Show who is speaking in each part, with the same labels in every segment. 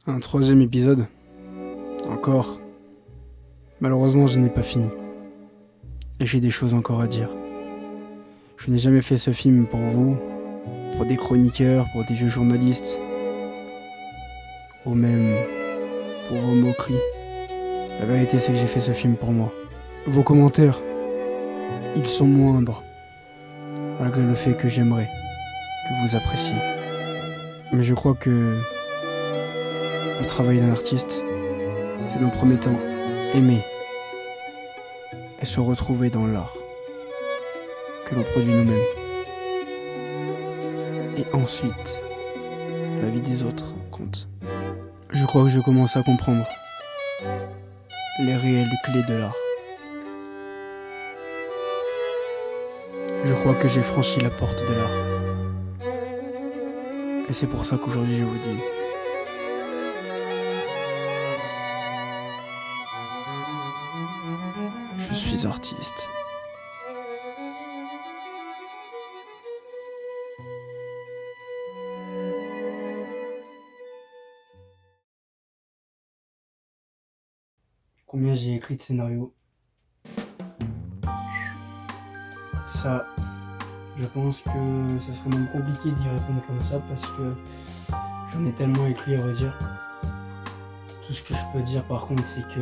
Speaker 1: Un troisième épisode. Encore. Malheureusement, je n'ai pas fini. Et j'ai des choses encore à dire. Je n'ai jamais fait ce film pour vous, pour des chroniqueurs, pour des vieux journalistes, ou même pour vos moqueries. La vérité, c'est que j'ai fait ce film pour moi. Vos commentaires, ils sont moindres, malgré le fait que j'aimerais que vous appréciez. Mais je crois que le travail d'un artiste, c'est dans le premier temps aimer et se retrouver dans l'art que l'on produit nous-mêmes. Et ensuite, la vie des autres compte. Je crois que je commence à comprendre les réelles clés de l'art. Je crois que j'ai franchi la porte de l'art. Et c'est pour ça qu'aujourd'hui je vous dis: je suis artiste. Combien j'ai écrit de scénarios? Ça, je pense que ça serait même compliqué d'y répondre comme ça parce que j'en ai tellement écrit, à vrai dire. Tout ce que je peux dire par contre, c'est que...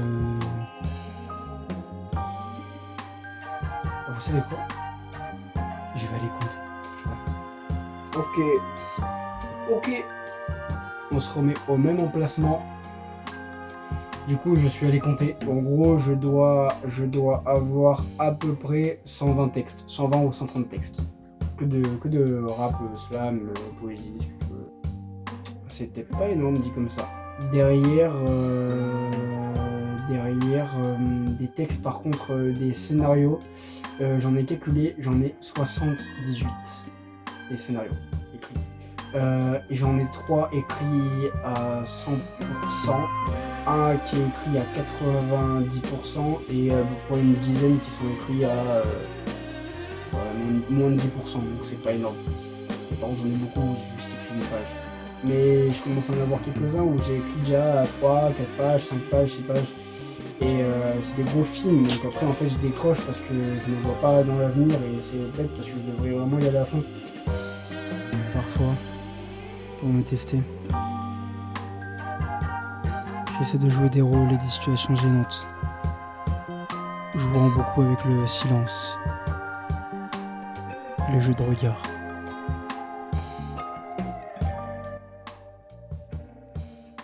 Speaker 1: Vous savez quoi? Je vais aller compter. Je vois. Ok. On se remet au même emplacement. Du coup, je suis allé compter. En gros, je dois avoir à peu près 120 textes. 120 ou 130 textes. Que de rap, slam, poésie, ce que tu veux. C'était pas énorme dit comme ça. Derrière, des textes, par contre, des scénarios, j'en ai calculé, j'en ai 78 des scénarios écrits. Et j'en ai 3 écrits à 100%, un qui est écrit à 90% et pour une dizaine qui sont écrits à moins de 10%, donc c'est pas énorme. Et par contre, j'en ai beaucoup où j'ai juste écrit une page. Mais je commence à en avoir quelques-uns où j'ai écrit déjà à 3, 4 pages, 5 pages, 6 pages. Et c'est des gros films, donc après en fait je décroche parce que je ne me vois pas dans l'avenir et c'est bête parce que je devrais vraiment y aller à fond. Parfois, pour me tester, j'essaie de jouer des rôles et des situations gênantes, jouant beaucoup avec le silence et le jeu de regard.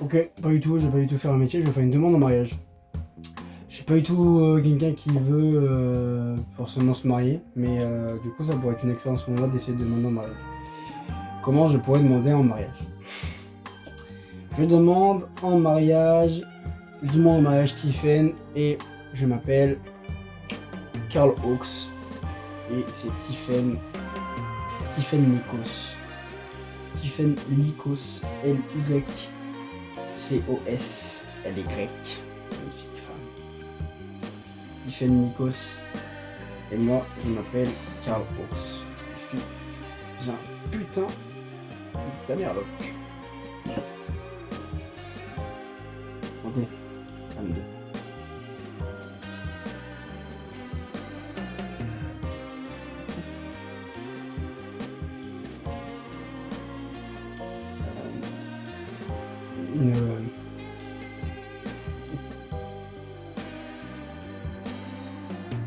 Speaker 1: Ok, pas du tout, je vais pas du tout faire un métier, je vais faire une demande en mariage. Je suis pas du tout quelqu'un qui veut forcément se marier, mais du coup ça pourrait être une expérience pour moi d'essayer de demander en mariage. Comment je pourrais demander en mariage? Je demande en mariage Tiffen et je m'appelle Karl Hawks et c'est Tiffen Nikos. Tiffen Nikos, L-Y-C-O-S, elle est grecque, magnifique femme. Tiffen Nikos et moi je m'appelle Karl Hawks. Je suis un putain d'Amerloc. Santé. 22.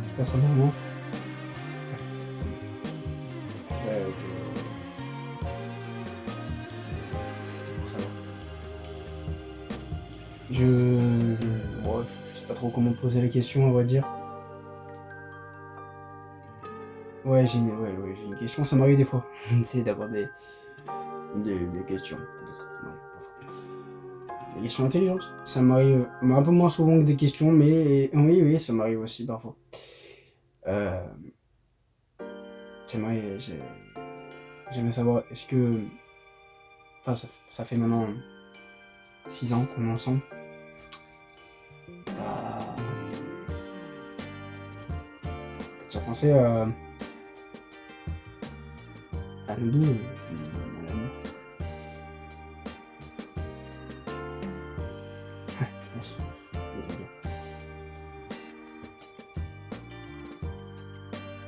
Speaker 1: Je passe un bon moment. C'est pour savoir. Je sais pas trop comment poser la question, on va dire. Ouais, j'ai une question, ça m'arrive des fois. C'est d'avoir des questions. Des questions intelligentes. Ça m'arrive un peu moins souvent que des questions, mais oui, ça m'arrive aussi parfois. J'aimerais savoir, est-ce que... Enfin, ça fait maintenant 6 ans qu'on est ensemble. T'as déjà pensé à nous deux dans l'amour?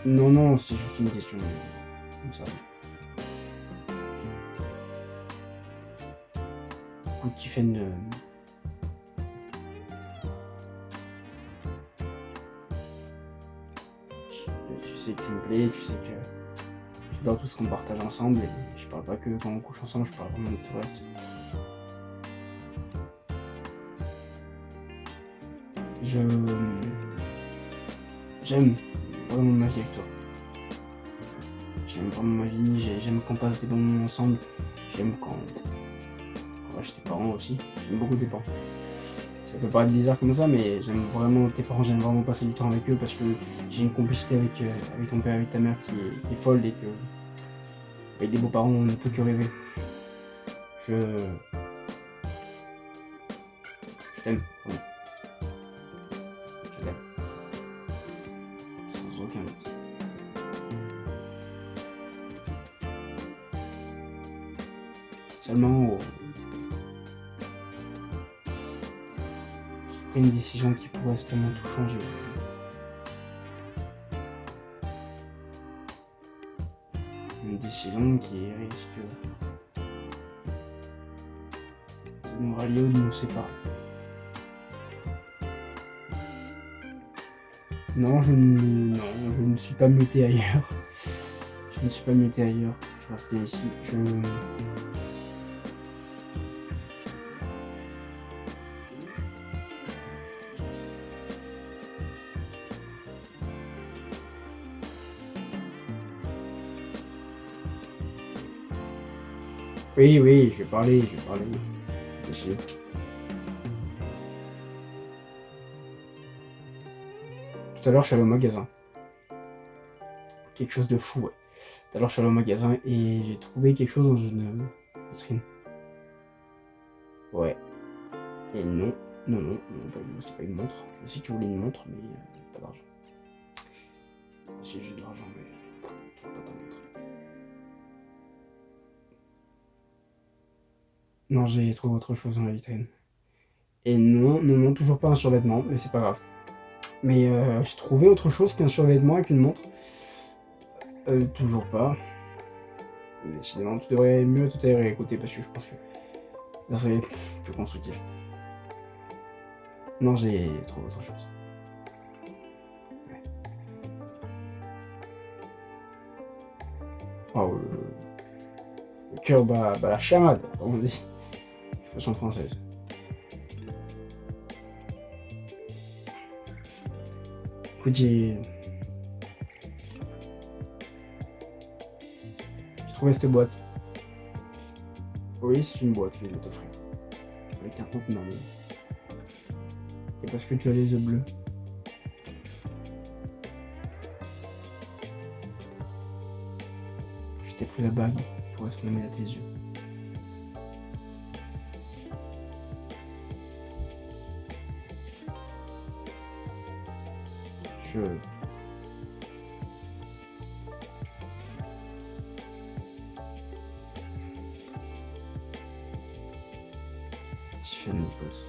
Speaker 1: Non, non, c'était juste une question. Comme ça. Écoute, Tiffen, tu sais que tu me plais, tu sais que j'adore tout ce qu'on partage ensemble et je parle pas que quand on couche ensemble, je parle vraiment de tout le reste. J'aime vraiment ma vie avec toi. J'aime vraiment ma vie, j'aime qu'on passe des bons moments ensemble. J'aime quand on va chez tes parents aussi. J'aime beaucoup tes parents. Ça peut paraître bizarre comme ça, mais j'aime vraiment tes parents, j'aime vraiment passer du temps avec eux parce que j'ai une complicité avec ton père et avec ta mère qui est folle et que avec des beaux-parents, on ne peut que rêver. Je t'aime, vraiment. Je t'aime. Sans aucun doute. Seulement, j'ai pris une décision qui pourrait tellement tout changer. Une décision qui risque de nous rallier ou de nous séparer. Non, je ne suis pas muté ailleurs. Je ne suis pas muté ailleurs. Je reste bien ici. Oui, je vais parler. Réfléchis. Tout à l'heure, je suis allé au magasin. Quelque chose de fou, ouais. Tout à l'heure, je suis allé au magasin et j'ai trouvé quelque chose dans une vitrine. Ouais. Et non, c'était pas une montre. Je sais que tu voulais une montre, mais pas d'argent. Si j'ai de l'argent, mais pas ta montre. Non, j'ai trouvé autre chose dans la vitrine. Et non, toujours pas un survêtement, mais c'est pas grave. Mais j'ai trouvé autre chose qu'un survêtement avec une montre. Toujours pas. Décidément, tu devrais mieux tout réécouter parce que je pense que ça serait plus constructif. Non, j'ai trouvé autre chose. Ouais. Oh, le cœur bat la chamade, comme on dit. Expression française. Écoute, j'ai trouvé cette boîte. Oui, c'est une boîte que je vais t'offrir. Avec un contenant. Et parce que tu as les yeux bleus. Je t'ai pris la bague qui correspondait à tes yeux. Tiffen Nikos.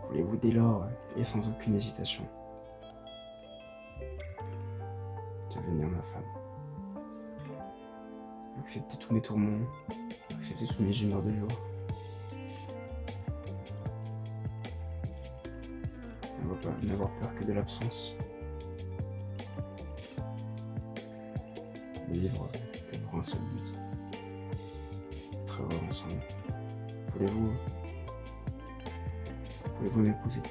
Speaker 1: Voulez-vous dès lors, et sans aucune hésitation, devenir ma femme? Accepter tous mes tourments, accepter toutes mes humeurs de jour. N'avoir peur que de l'absence. Ne vivre que pour un seul but. Être heureux ensemble. Voulez-vous m'épouser?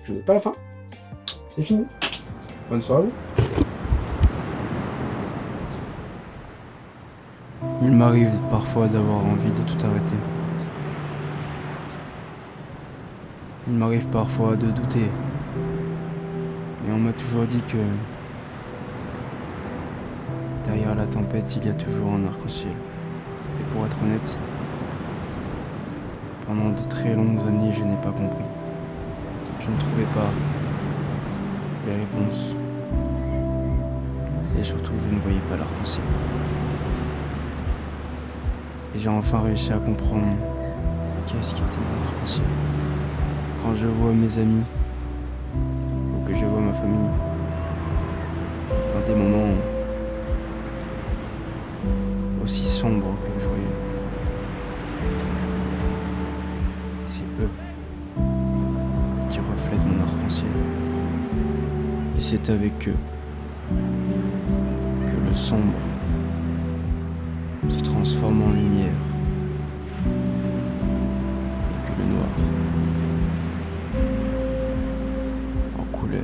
Speaker 1: Je n'ai pas la fin. C'est fini. Bonne soirée. Il m'arrive parfois d'avoir envie de tout arrêter. Il m'arrive parfois de douter. Mais on m'a toujours dit que derrière la tempête, il y a toujours un arc-en-ciel. Et pour être honnête, pendant de très longues années, je n'ai pas compris. Je ne trouvais pas les réponses. Et surtout, je ne voyais pas l'arc-en-ciel. Et j'ai enfin réussi à comprendre qu'est-ce qu'était mon arc-en-ciel. Quand je vois mes amis, ou que je vois ma famille, dans des moments aussi sombres que joyeux, c'est eux qui reflètent mon arc-en-ciel. Et c'est avec eux que le sombre se transforme en lumière et que le noir en couleur.